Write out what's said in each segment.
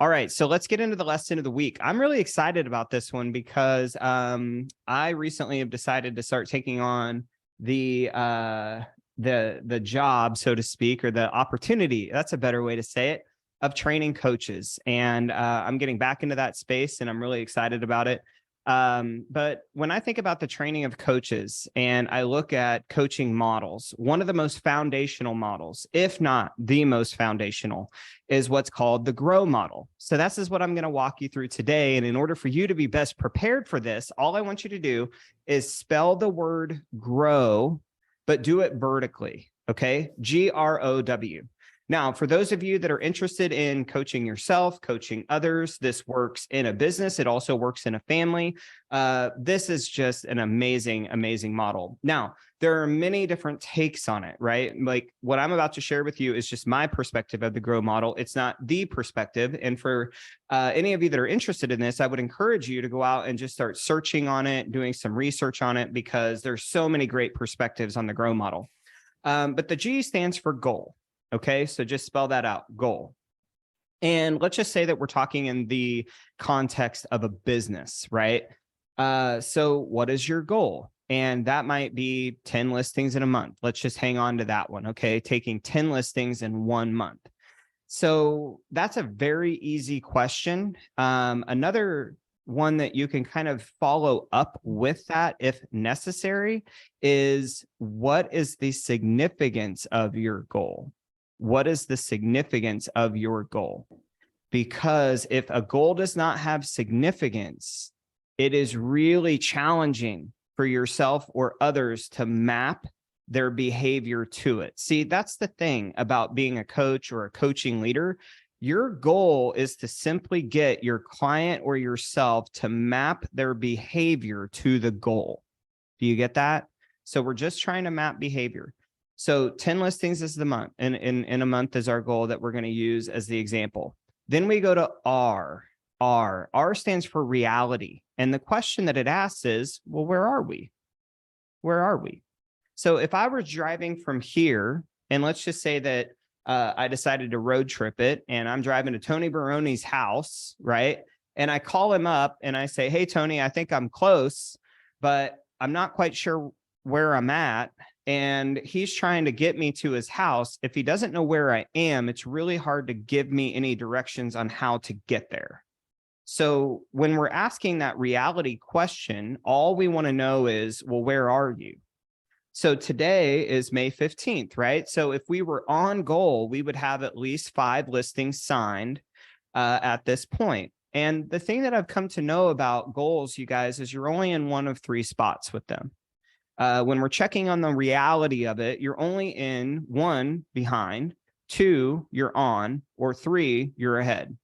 All right, so let's get into the lesson of the week. I'm really excited about this one because I recently have decided to start taking on the job, so to speak, or the opportunity. That's a better way to say it, of training coaches, and I'm getting back into that space, and I'm really excited about it. But when I think about the training of coaches and I look at coaching models, one of the most foundational models, if not the most foundational, is what's called the GROW model. So this is what I'm going to walk you through today. And in order for you to be best prepared for this, all I want you to do is spell the word grow, but do it vertically. Okay. GROW. Now, for those of you that are interested in coaching yourself, coaching others, this works in a business. It also works in a family. This is just an amazing, amazing model. Now, there are many different takes on it, right? Like what I'm about to share with you is just my perspective of the GROW model. It's not the perspective. And for any of you that are interested in this, I would encourage you to go out and just start searching on it, doing some research on it, because there's so many great perspectives on the GROW model. But the G stands for goal. Okay, so just spell that out, goal. And let's just say that we're talking in the context of a business, right? So what is your goal? And that might be 10 listings in a month. Let's just hang on to that one, okay? Taking 10 listings in 1 month. So that's a very easy question. Another one that you can kind of follow up with that if necessary is, what is the significance of your goal? What is the significance of your goal? Because if a goal does not have significance, it is really challenging for yourself or others to map their behavior to it. See, that's the thing about being a coach or a coaching leader. Your goal is to simply get your client or yourself to map their behavior to the goal. Do you get that? So we're just trying to map behavior. So 10 listings is the month, and in a month is our goal that we're going to use as the example. Then we go to R. R stands for reality. And the question that it asks is, well, where are we? Where are we? So if I were driving from here, and let's just say that I decided to road trip it, and I'm driving to Tony Baroni's house, right? And I call him up and I say, hey, Tony, I think I'm close, but I'm not quite sure where I'm at. And he's trying to get me to his house. If he doesn't know where I am, it's really hard to give me any directions on how to get there. So when we're asking that reality question, all we want to know is, well, where are you? So today is May 15th, right? So if we were on goal, we would have at least 5 listings signed at this point. And the thing that I've come to know about goals, you guys, is you're only in one of 3 spots with them. When we're checking on the reality of it, you're only in 1, behind, 2, you're on, or 3, you're ahead.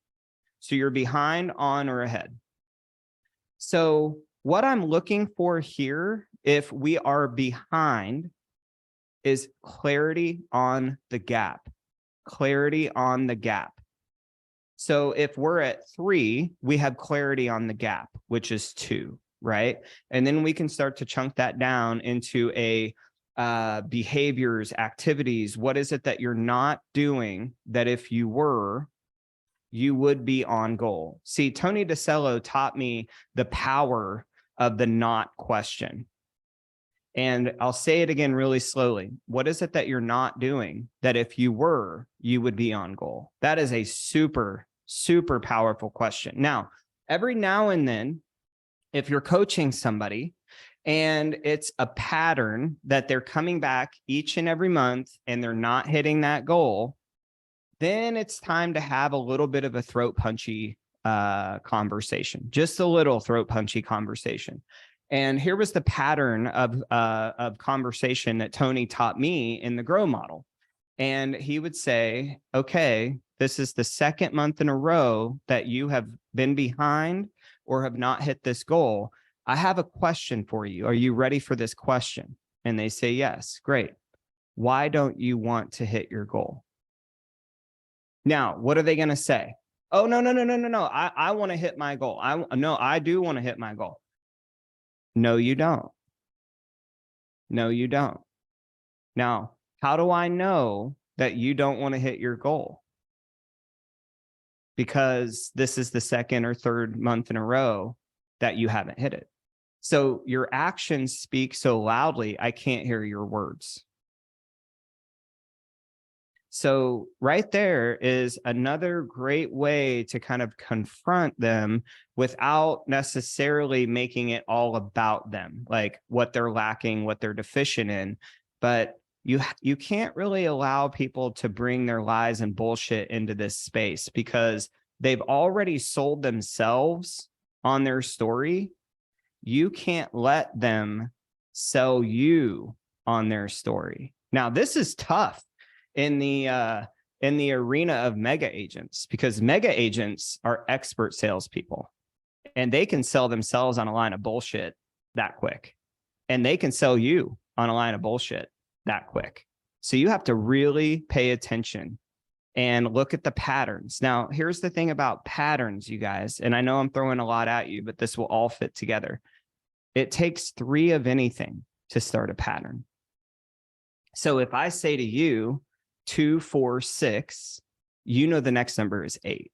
So you're behind, on, or ahead. So what I'm looking for here, if we are behind, is clarity on the gap. Clarity on the gap. So if we're at 3, we have clarity on the gap, which is 2. Right? And then we can start to chunk that down into a behaviors, activities. What is it that you're not doing that if you were, you would be on goal? See, Tony DeCello taught me the power of the not question. And I'll say it again really slowly. What is it that you're not doing that if you were, you would be on goal? That is a super, super powerful question. Now, every now and then, if you're coaching somebody and it's a pattern that they're coming back each and every month and they're not hitting that goal, then it's time to have a little bit of a throat punchy conversation, just a little throat punchy conversation. And here was the pattern of conversation that Tony taught me in the GROW model. And he would say, okay, this is the 2nd month in a row that you have been behind or have not hit this goal. I have a question for you. Are you ready for this question? And they say, yes, great. Why don't you want to hit your goal? Now, what are they going to say? Oh, no. I want to hit my goal. I do want to hit my goal. No, you don't. No, you don't. Now, how do I know that you don't want to hit your goal? because this is the second or third month in a row that you haven't hit it. So your actions speak so loudly, I can't hear your words. So right there is another great way to kind of confront them without necessarily making it all about them, like what they're lacking, what they're deficient in. But you can't really allow people to bring their lies and bullshit into this space because they've already sold themselves on their story. You can't let them sell you on their story. Now, this is tough in the arena of mega agents, because mega agents are expert salespeople and they can sell themselves on a line of bullshit that quick. And they can sell you on a line of bullshit that quick. So you have to really pay attention and look at the patterns. Now, here's the thing about patterns, you guys, and I know I'm throwing a lot at you, but this will all fit together. It takes 3 of anything to start a pattern. So if I say to you, 2, 4, 6, you know the next number is 8.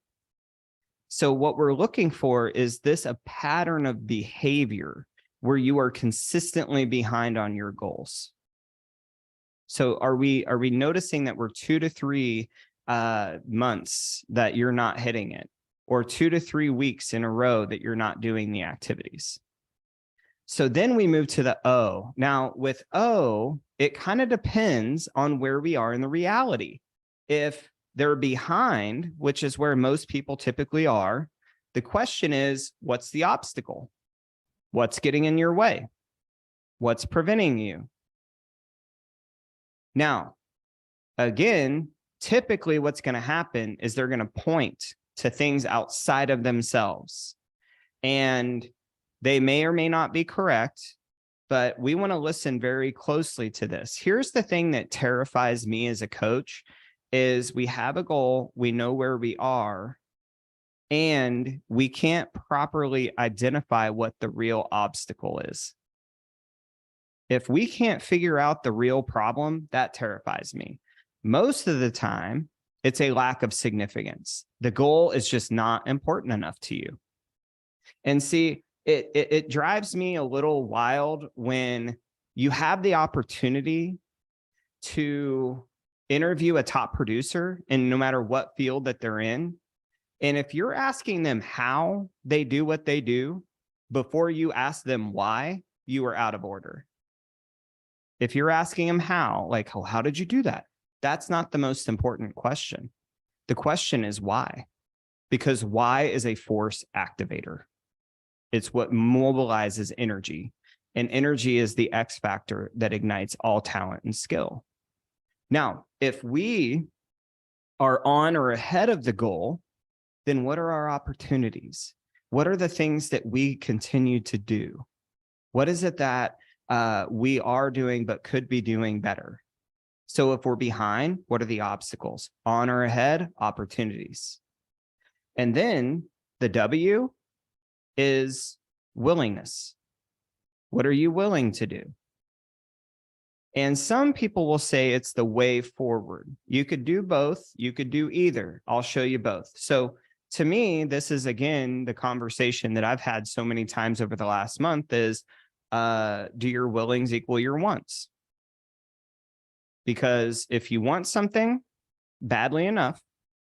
So what we're looking for is this a pattern of behavior where you are consistently behind on your goals. So are we noticing that we're 2 to 3 months that you're not hitting it, or 2 to 3 weeks in a row that you're not doing the activities? So then we move to the O. Now with O, it kind of depends on where we are in the reality. If they're behind, which is where most people typically are, the question is, what's the obstacle? What's getting in your way? What's preventing you? Now, again, typically what's going to happen is they're going to point to things outside of themselves. And they may or may not be correct, but we want to listen very closely to this. Here's the thing that terrifies me as a coach is we have a goal, we know where we are, and we can't properly identify what the real obstacle is. If we can't figure out the real problem, that terrifies me. Most of the time, it's a lack of significance. The goal is just not important enough to you. And see, it drives me a little wild when you have the opportunity to interview a top producer, and no matter what field that they're in, and if you're asking them how they do what they do before you ask them why, you are out of order. If you're asking them how, like, oh, how did you do that? That's not the most important question. The question is why, because why is a force activator. It's what mobilizes energy, and energy is the X factor that ignites all talent and skill. Now, if we are on or ahead of the goal, then what are our opportunities? What are the things that we continue to do? What is it that we are doing but could be doing better? So if we're behind, what are the obstacles? On or ahead, opportunities. And then the W is willingness. What are you willing to do? And some people will say it's the way forward. You could do both. You could do either. I'll show you both. So to me, this is, again, the conversation that I've had so many times over the last month is, do your willings equal your wants? Because if you want something badly enough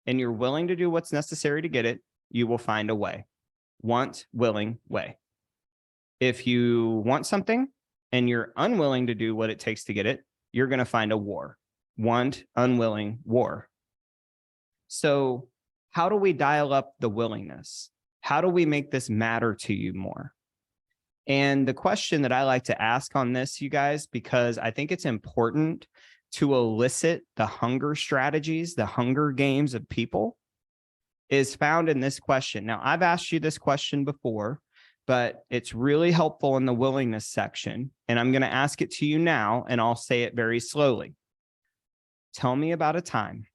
and you're willing to do what's necessary to get it, you will find a way. Want, willing, way. If you want something and you're unwilling to do what it takes to get it, you're going to find a war. Want, unwilling, war. So how do we dial up the willingness? How do we make this matter to you more? And the question that I like to ask on this, you guys, because I think it's important to elicit the hunger strategies, the hunger games of people, is found in this question. Now, I've asked you this question before, but it's really helpful in the willingness section. And I'm going to ask it to you now, and I'll say it very slowly. Tell me about a time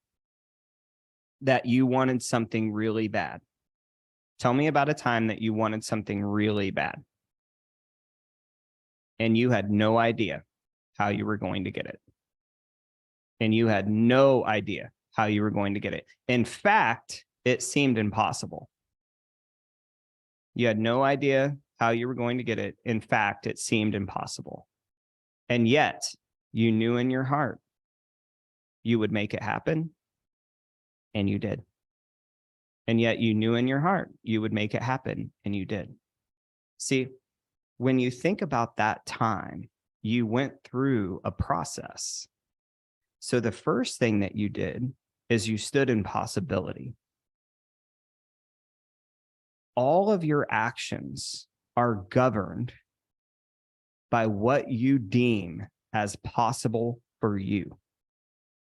that you wanted something really bad. Tell me about a time that you wanted something really bad, and you had no idea how you were going to get it. And you had no idea how you were going to get it. In fact, it seemed impossible. You had no idea how you were going to get it. In fact, it seemed impossible. And yet, you knew in your heart you would make it happen, and you did. And yet, you knew in your heart you would make it happen, and you did. See, when you think about that time, you went through a process. So the first thing that you did is you stood in possibility. All of your actions are governed by what you deem as possible for you.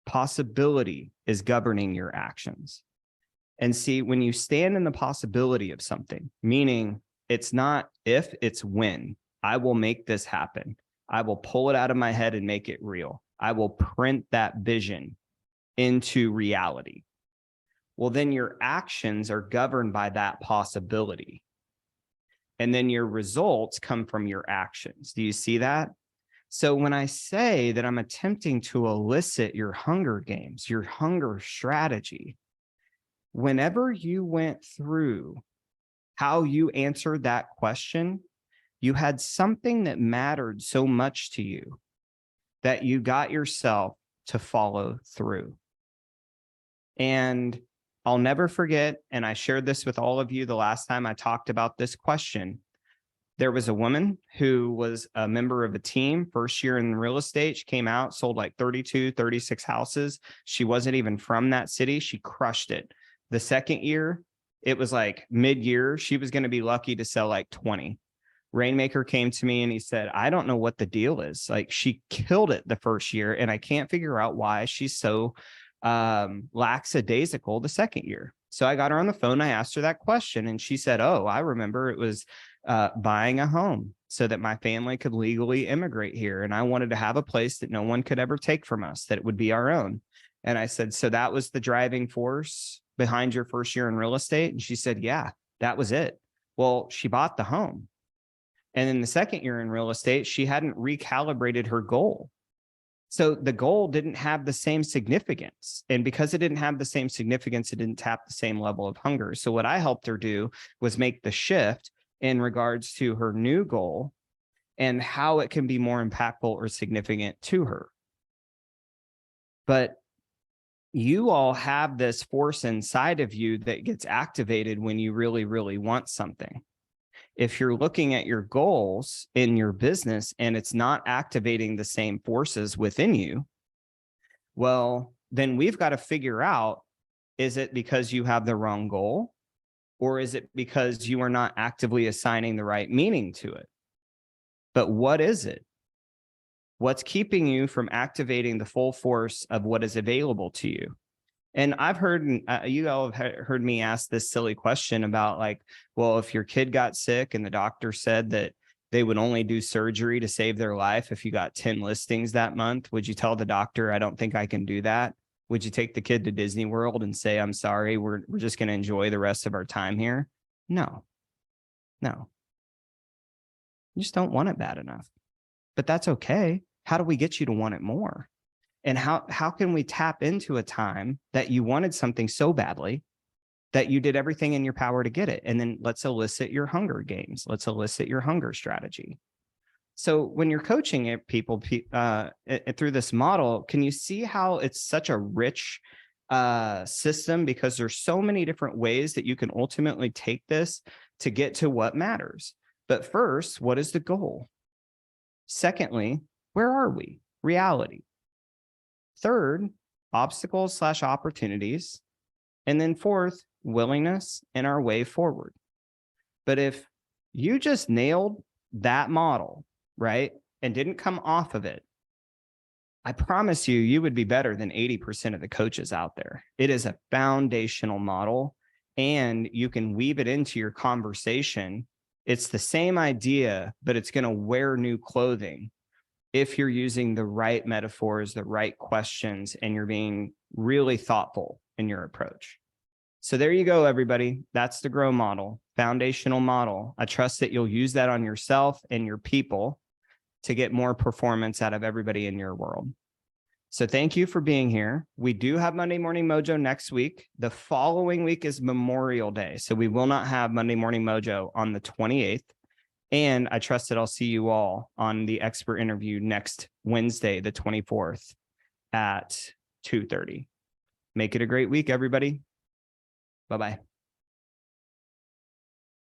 Possibility is governing your actions. And see, when you stand in the possibility of something, meaning it's not if, it's when, I will make this happen. I will pull it out of my head and make it real. I will print that vision into reality. Well, then your actions are governed by that possibility. And then your results come from your actions. Do you see that? So when I say that I'm attempting to elicit your hunger games, your hunger strategy, whenever you went through how you answered that question, you had something that mattered so much to you that you got yourself to follow through. And I'll never forget, and I shared this with all of you the last time I talked about this question. There was a woman who was a member of a team, first year in real estate. She came out, sold like 32, 36 houses. She wasn't even from that city. She crushed it. The second year, it was like mid-year. She was going to be lucky to sell like 20. Rainmaker came to me and he said, I don't know what the deal is. Like, she killed it the first year, and I can't figure out why she's so lackadaisical the second year. So I got her on the phone. I asked her that question, and she said, oh, I remember it was buying a home so that my family could legally immigrate here. And I wanted to have a place that no one could ever take from us, that it would be our own. And I said, so that was the driving force behind your first year in real estate? And she said, yeah, that was it. Well, she bought the home. And in the second year in real estate, she hadn't recalibrated her goal. So the goal didn't have the same significance. And because it didn't have the same significance, it didn't tap the same level of hunger. So what I helped her do was make the shift in regards to her new goal and how it can be more impactful or significant to her. But you all have this force inside of you that gets activated when you really, really want something. If you're looking at your goals in your business and it's not activating the same forces within you, well, then we've got to figure out, is it because you have the wrong goal, or is it because you are not actively assigning the right meaning to it? But what is it? What's keeping you from activating the full force of what is available to you? And I've heard, you all have heard me ask this silly question about, like, well, if your kid got sick and the doctor said that they would only do surgery to save their life if you got 10 listings that month, would you tell the doctor, I don't think I can do that? Would you take the kid to Disney World and say, I'm sorry, we're just going to enjoy the rest of our time here? No. You just don't want it bad enough. But that's okay. How do we get you to want it more? And how can we tap into a time that you wanted something so badly that you did everything in your power to get it? And then let's elicit your hunger games. Let's elicit your hunger strategy. So when you're coaching people through this model, can you see how it's such a rich system? Because there's so many different ways that you can ultimately take this to get to what matters. But first, what is the goal? Secondly, where are we? Reality. Third, obstacles/opportunities. And then fourth, willingness and our way forward. But if you just nailed that model, right, and didn't come off of it, I promise you, you would be better than 80% of the coaches out there. It is a foundational model, and you can weave it into your conversation. It's the same idea, but it's going to wear new clothing if you're using the right metaphors, the right questions, and you're being really thoughtful in your approach. So there you go, everybody. That's the GROW model, foundational model. I trust that you'll use that on yourself and your people to get more performance out of everybody in your world. So thank you for being here. We do have Monday Morning Mojo next week. The following week is Memorial Day. So we will not have Monday Morning Mojo on the 28th. And I trust that I'll see you all on the expert interview next Wednesday, the 24th at 2:30. Make it a great week, everybody. Bye-bye.